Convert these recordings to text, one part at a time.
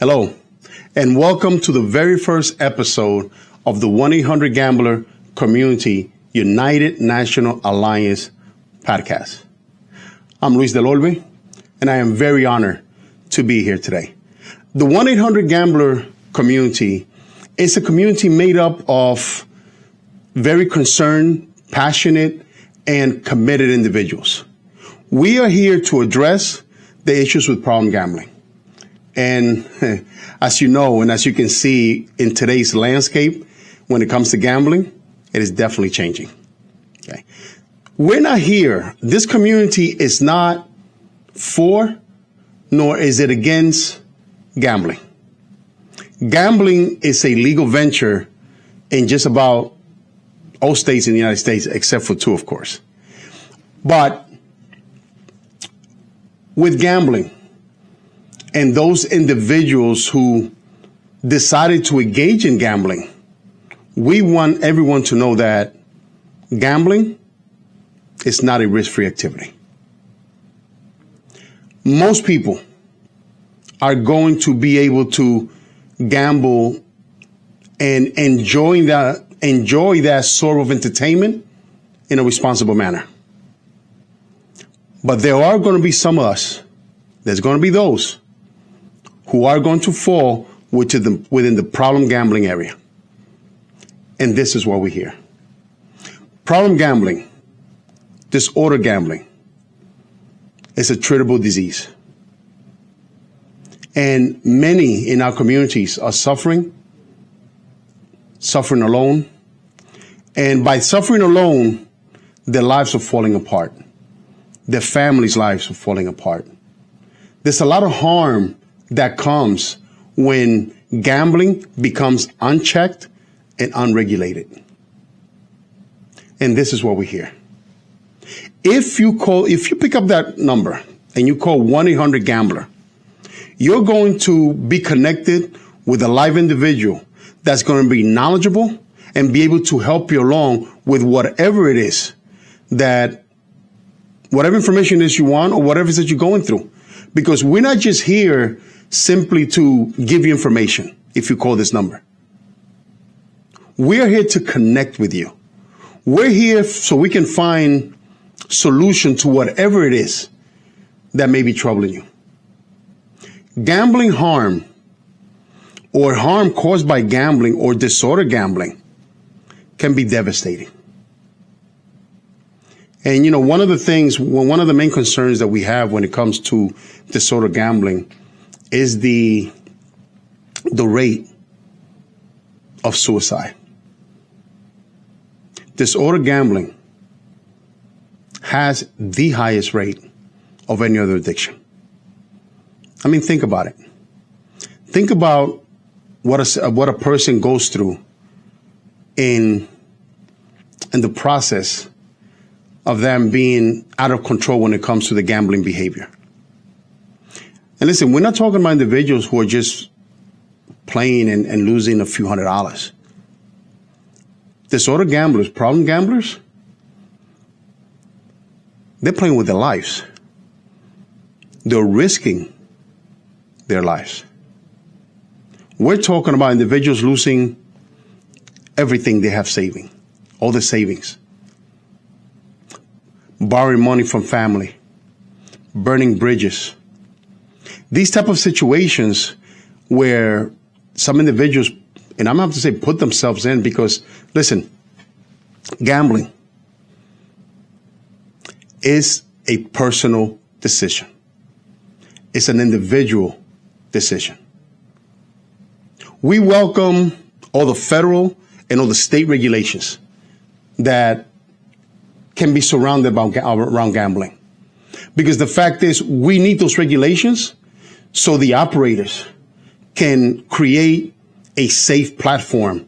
Hello, and welcome to the very first episode of the 1-800-GAMBLER Community United National Alliance podcast. I'm Luis Del Olbe, and I am very honored to be here today. The 1-800-GAMBLER community is a community made up of very concerned, passionate, and committed individuals. We are here to address the issues with problem gambling. And as you know, and as you can see in today's landscape, when it comes to gambling, it is definitely changing. Okay. We're not here. This community is not for, nor is it against gambling. Gambling is a legal venture in just about all states in the United States, except for 2, of course. But with gambling, and those individuals who decided to engage in gambling, we want everyone to know that gambling is not a risk-free activity. Most people are going to be able to gamble and enjoy that sort of entertainment in a responsible manner. But there are going to be some of us, there's going to be those who are going to fall within the problem gambling area. And this is what we hear. Problem gambling, disorder gambling, is a treatable disease. And many in our communities are suffering alone. And by suffering alone, their lives are falling apart. Their families' lives are falling apart. There's a lot of harm that comes when gambling becomes unchecked and unregulated. And this is what we hear. If you pick up that number and you call 1-800-GAMBLER, you're going to be connected with a live individual that's going to be knowledgeable and be able to help you along with whatever it is whatever information it is you want or whatever it is that you're going through. Because we're not just here simply to give you information if you call this number. We are here to connect with you. We're here so we can find solution to whatever it is that may be troubling you. Gambling harm or harm caused by gambling or disorder gambling can be devastating. And, you know, one of the main concerns that we have when it comes to disorder gambling is the rate of suicide. Disorder gambling has the highest rate of any other addiction. I mean, think about it. Think about what a person goes through in the process of them being out of control when it comes to the gambling behavior. And listen, we're not talking about individuals who are just playing and losing a few $100s. Disorder gamblers, problem gamblers, they're playing with their lives. They're risking their lives. We're talking about individuals losing everything they have saving, all the savings, borrowing money from family, burning bridges. These type of situations where some individuals, and I'm going to have to say put themselves in, because listen, gambling is a personal decision. It's an individual decision. We welcome all the federal and all the state regulations that can be surrounded around gambling. Because the fact is, we need those regulations so the operators can create a safe platform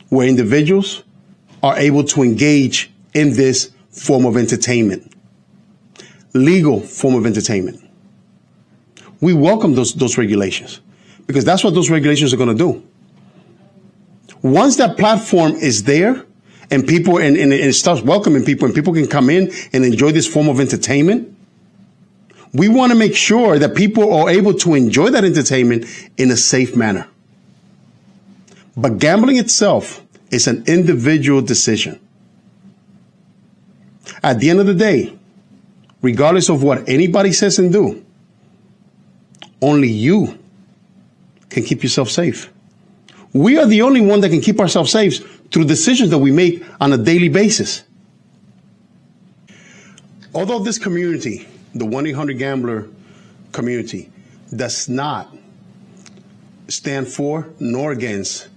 where individuals are able to engage in this form of entertainment, legal form of entertainment. We welcome those regulations because that's what those regulations are going to do. Once that platform is there and people and it starts welcoming people and people can come in and enjoy this form of entertainment, We want to make sure that people are able to enjoy that entertainment in a safe manner. But gambling itself is an individual decision. At the end of the day, regardless of what anybody says and do, only you can keep yourself safe. We are the only one that can keep ourselves safe through decisions that we make on a daily basis. Although this community, the 1-800-GAMBLER community, does not stand for nor against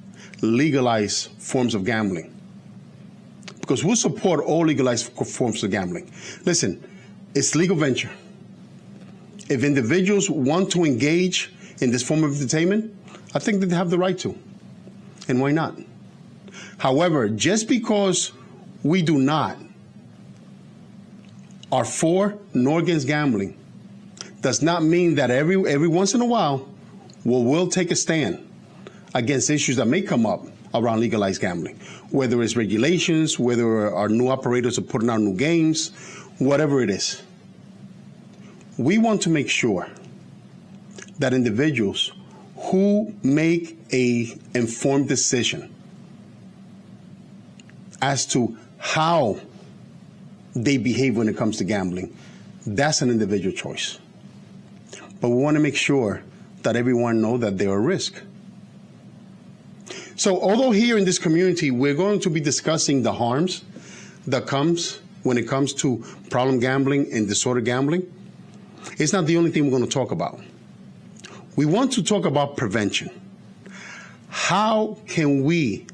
legalized forms of gambling, because we'll support all legalized forms of gambling. Listen, it's legal venture. If individuals want to engage in this form of entertainment, I think that they have the right to. And why not? However, just because we do not are for nor against gambling does not mean that every once in a while we'll take a stand against issues that may come up around legalized gambling, whether it's regulations, whether our new operators are putting out new games, whatever it is. We want to make sure that individuals who make an informed decision as to how they behave when it comes to gambling, that's an individual choice. But we want to make sure that everyone knows that they're a risk. So although here in this community, we're going to be discussing the harms that comes when it comes to problem gambling and disorder gambling, it's not the only thing we're going to talk about. We want to talk about prevention. How can we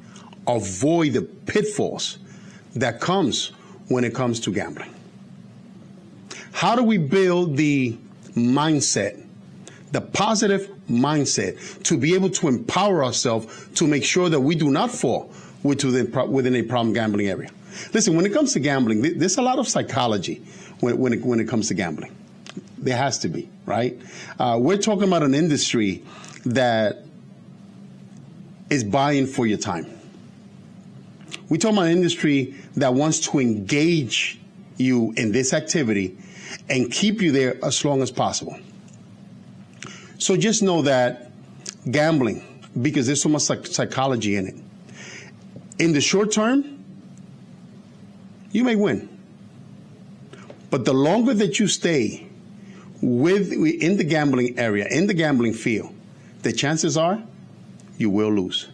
avoid the pitfalls that comes when it comes to gambling? How do we build the mindset, the positive mindset, to be able to empower ourselves to make sure that we do not fall within a problem gambling area? Listen, when it comes to gambling, there's a lot of psychology when it comes to gambling. There has to be, right? We're talking about an industry that is buying for your time. We're talking about an industry that wants to engage you in this activity and keep you there as long as possible. So just know that gambling, because there's so much psychology in it, in the short term, you may win. But the longer that you stay in the gambling area, in the gambling field, the chances are you will lose.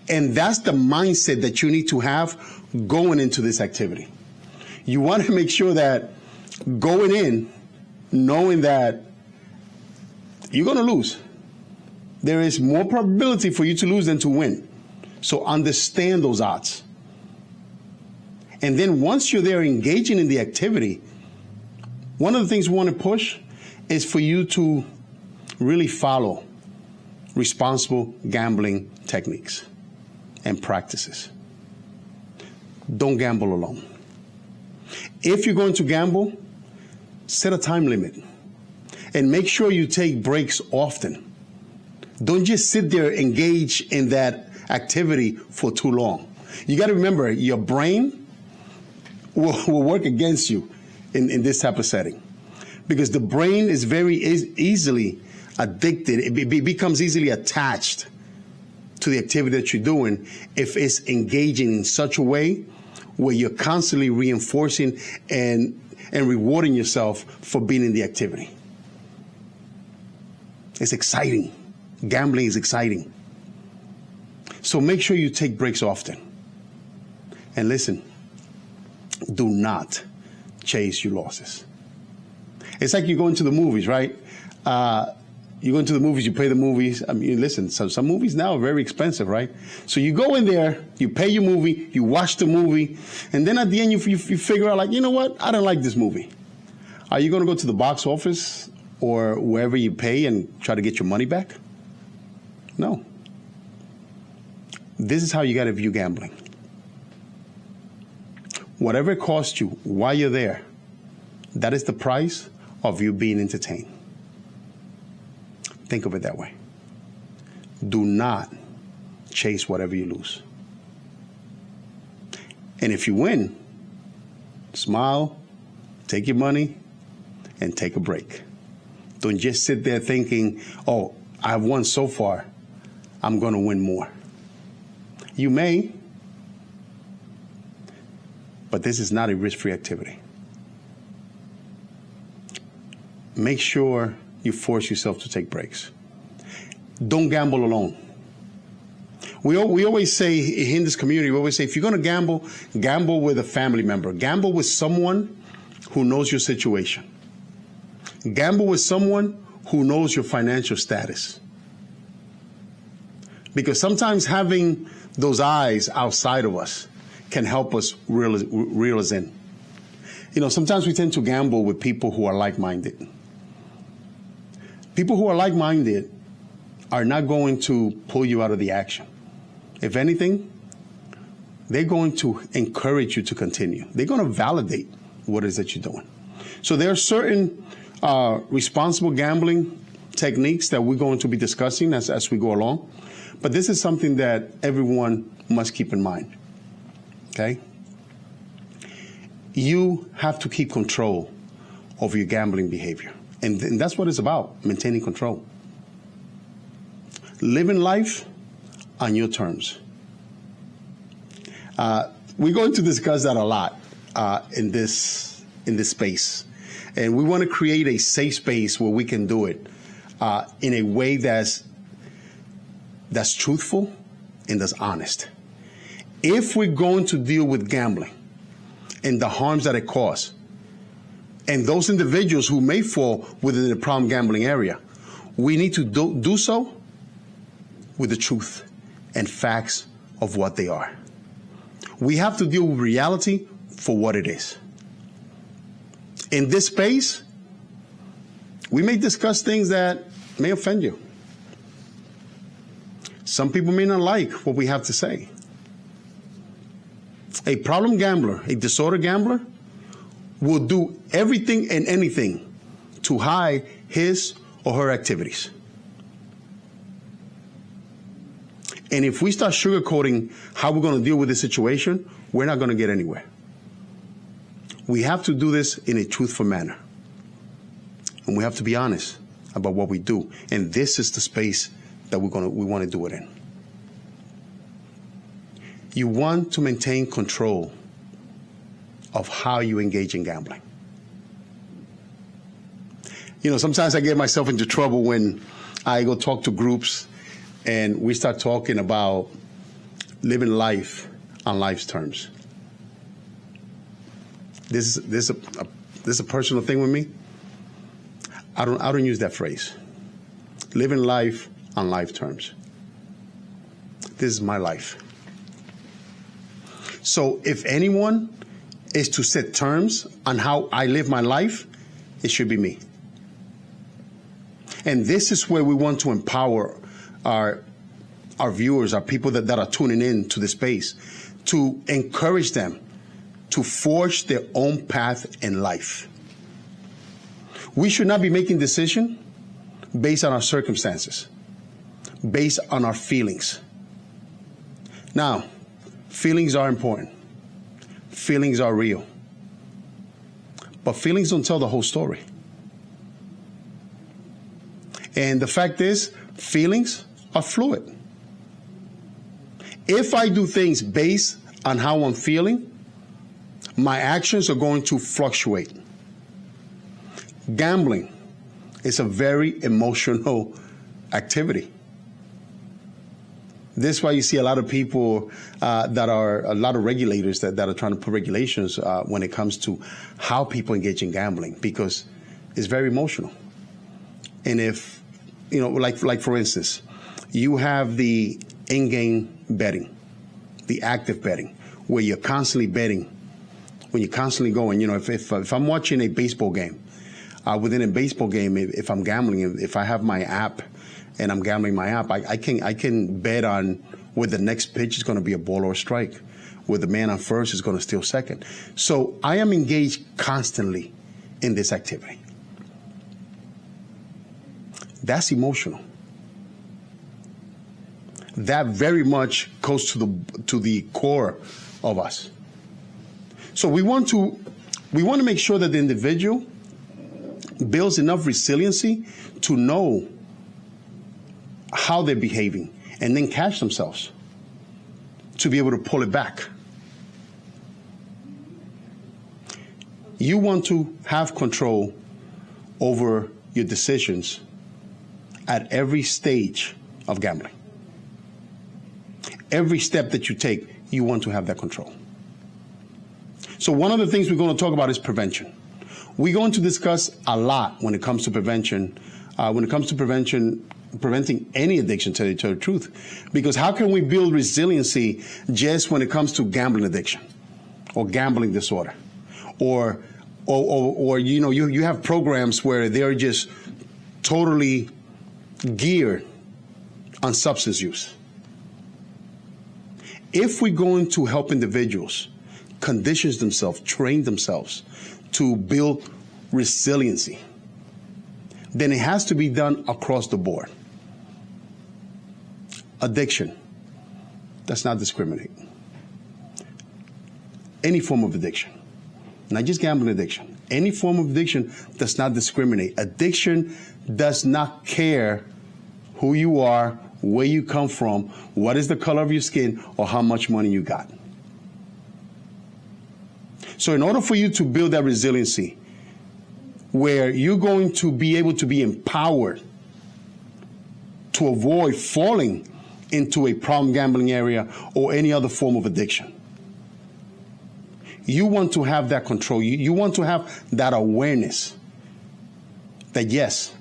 And that's the mindset that you need to have going into this activity. You want to make sure that going in, knowing that you're going to lose. There is more probability for you to lose than to win. So understand those odds. And then once you're there engaging in the activity, one of the things we want to push is for you to really follow responsible gambling techniques and practices. Don't gamble alone. If you're going to gamble, set a time limit and make sure you take breaks often. Don't just sit there engaged in that activity for too long. You got to remember, your brain will work against you in this type of setting, because the brain is very easily addicted. It becomes easily attached to the activity that you're doing if it's engaging in such a way where you're constantly reinforcing and rewarding yourself for being in the activity. It's exciting. Gambling is exciting. So make sure you take breaks often. And listen, do not chase your losses. It's like you go into the movies, right? You go into the movies, you pay the movies. I mean, listen, some movies now are very expensive, right? So you go in there, you pay your movie, you watch the movie, and then at the end you figure out, like, you know what? I don't like this movie. Are you going to go to the box office or wherever you pay and try to get your money back? No. This is how you got to view gambling. Whatever it costs you while you're there, that is the price of you being entertained. Think of it that way. Do not chase whatever you lose. And if you win, smile, take your money, and take a break. Don't just sit there thinking, oh, I've won so far, I'm going to win more. You may, but this is not a risk-free activity. Make sure you force yourself to take breaks. Don't gamble alone. We always say in this community, we always say, if you're going to gamble, gamble with a family member. Gamble with someone who knows your situation. Gamble with someone who knows your financial status. Because sometimes having those eyes outside of us can help us reel us in. You know, sometimes we tend to gamble with people who are like-minded. People who are like-minded are not going to pull you out of the action. If anything, they're going to encourage you to continue. They're going to validate what it is that you're doing. So there are certain responsible gambling techniques that we're going to be discussing as we go along. But this is something that everyone must keep in mind, okay? You have to keep control of your gambling behavior. And that's what it's about, maintaining control. Living life on your terms. We're going to discuss that a lot in this space. And we want to create a safe space where we can do it in a way that's truthful and that's honest. If we're going to deal with gambling and the harms that it causes, and those individuals who may fall within the problem gambling area, we need to do so with the truth and facts of what they are. We have to deal with reality for what it is. In this space, we may discuss things that may offend you. Some people may not like what we have to say. A problem gambler, a disorder gambler, will do everything and anything to hide his or her activities. And if we start sugarcoating how we're going to deal with this situation, we're not going to get anywhere. We have to do this in a truthful manner. And we have to be honest about what we do. And this is the space that we want to do it in. You want to maintain control of how you engage in gambling. You know, sometimes I get myself into trouble when I go talk to groups and we start talking about living life on life's terms. This is a personal thing with me. I don't use that phrase. Living life on life terms. This is my life. So if anyone is to set terms on how I live my life, it should be me. And this is where we want to empower our viewers, our people that are tuning in to the space, to encourage them to forge their own path in life. We should not be making decisions based on our circumstances, based on our feelings. Now, feelings are important. Feelings are real. But feelings don't tell the whole story. And the fact is, feelings are fluid. If I do things based on how I'm feeling, my actions are going to fluctuate. Gambling is a very emotional activity. This is why you see a lot of people a lot of regulators that are trying to put regulations when it comes to how people engage in gambling, because it's very emotional. And if, you know, like for instance, you have the in-game betting, the active betting, where you're constantly betting, when you're constantly going, you know, if I'm watching a baseball game, within a baseball game, if I'm gambling, if I have my app and I'm gambling my app, I can bet on where the next pitch is going to be a ball or a strike, where the man on first is going to steal second. So I am engaged constantly in this activity. That's emotional. That very much goes to the core of us. So we want to make sure that the individual builds enough resiliency to know how they're behaving and then catch themselves to be able to pull it back. You want to have control over your decisions at every stage of gambling. Every step that you take, you want to have that control. So one of the things we're going to talk about is prevention. We're going to discuss a lot when it comes to prevention, preventing any addiction, to tell the truth. Because how can we build resiliency just when it comes to gambling addiction or gambling disorder? Or you have programs where they're just totally geared on substance use. If we're going to help individuals condition themselves, train themselves to build resiliency, then it has to be done across the board. Addiction does not discriminate. Any form of addiction, not just gambling addiction, any form of addiction does not discriminate. Addiction does not care who you are, where you come from, what is the color of your skin, or how much money you got. So in order for you to build that resiliency, where you're going to be able to be empowered to avoid falling into a problem gambling area or any other form of addiction, you want to have that control. You want to have that awareness that, yes,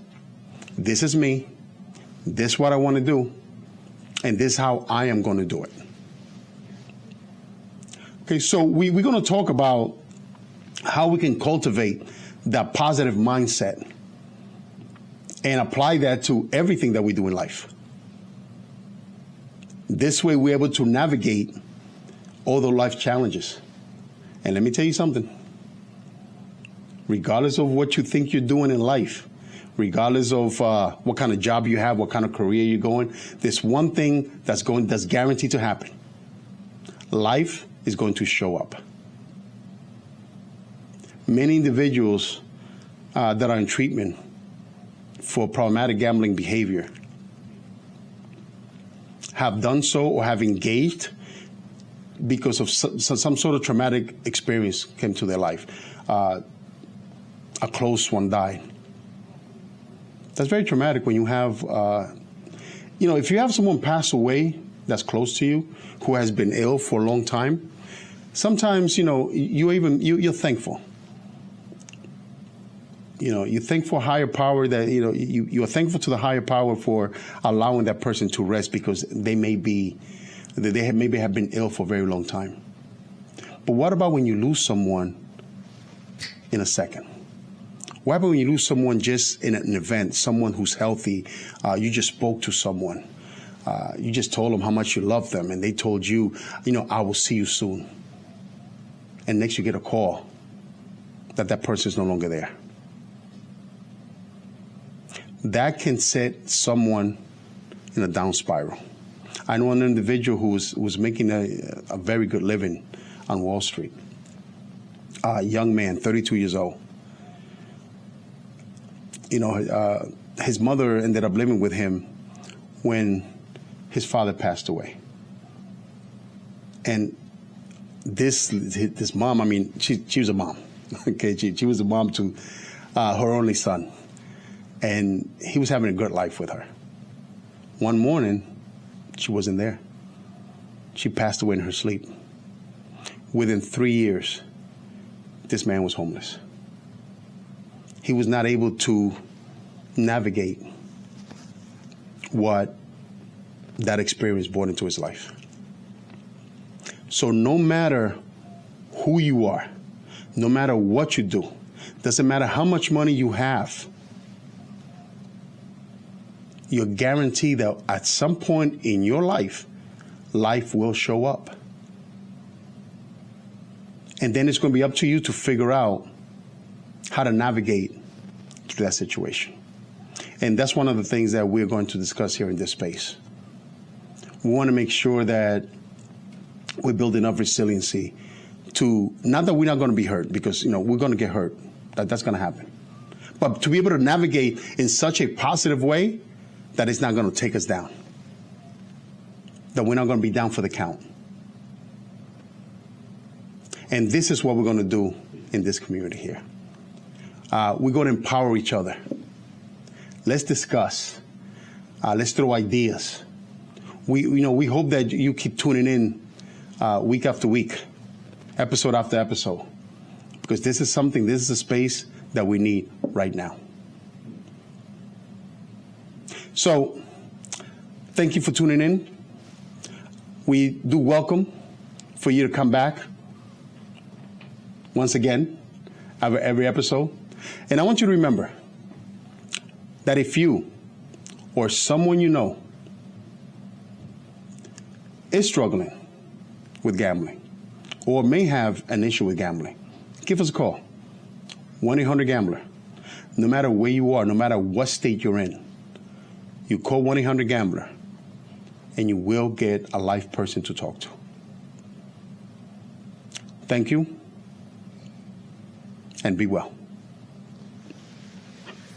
this is me, this is what I want to do, and this is how I am going to do it. Okay, so we're going to talk about how we can cultivate that positive mindset and apply that to everything that we do in life. This way we're able to navigate all the life challenges. And let me tell you something. Regardless of what you think you're doing in life, regardless of what kind of job you have, what kind of career you're going, there's one thing that's guaranteed to happen. Life is going to show up. Many individuals that are in treatment for problematic gambling behavior have done so or have engaged because of some sort of traumatic experience came to their life. A close one died. That's very traumatic when you have, if you have someone pass away that's close to you, who has been ill for a long time, sometimes, you're thankful. You thank for higher power that, you're thankful to the higher power for allowing that person to rest because they maybe have been ill for a very long time. But what about when you lose someone in a second? What about when you lose someone just in an event, someone who's healthy? You just spoke to someone. You just told them how much you love them, and they told you, I will see you soon. And next you get a call that person is no longer there. That can set someone in a down spiral. I know an individual who was making a very good living on Wall Street. A young man, 32 years old. His mother ended up living with him when his father passed away. And this mom, she was a mom. Okay, she was a mom to her only son. And he was having a good life with her. One morning, she wasn't there. She passed away in her sleep. Within 3 years, this man was homeless. He was not able to navigate what that experience brought into his life. So no matter who you are, no matter what you do, doesn't matter how much money you have, you're guaranteed that at some point in your life, life will show up. And then it's going to be up to you to figure out how to navigate through that situation. And that's one of the things that we're going to discuss here in this space. We want to make sure that we build enough resiliency to, not that we're not going to be hurt, because, we're going to get hurt. That's going to happen. but to be able to navigate in such a positive way that it's not going to take us down, that we're not going to be down for the count. And this is what we're going to do in this community here. We're going to empower each other. Let's discuss. Let's throw ideas. We hope that you keep tuning in week after week, episode after episode, because this is a space that we need right now. So, thank you for tuning in. We do welcome for you to come back once again every episode. And I want you to remember that if you or someone you know is struggling with gambling or may have an issue with gambling, give us a call. 1-800-GAMBLER. No matter where you are, no matter what state you're in, you call 1-800-GAMBLER and you will get a live person to talk to. Thank you and be well.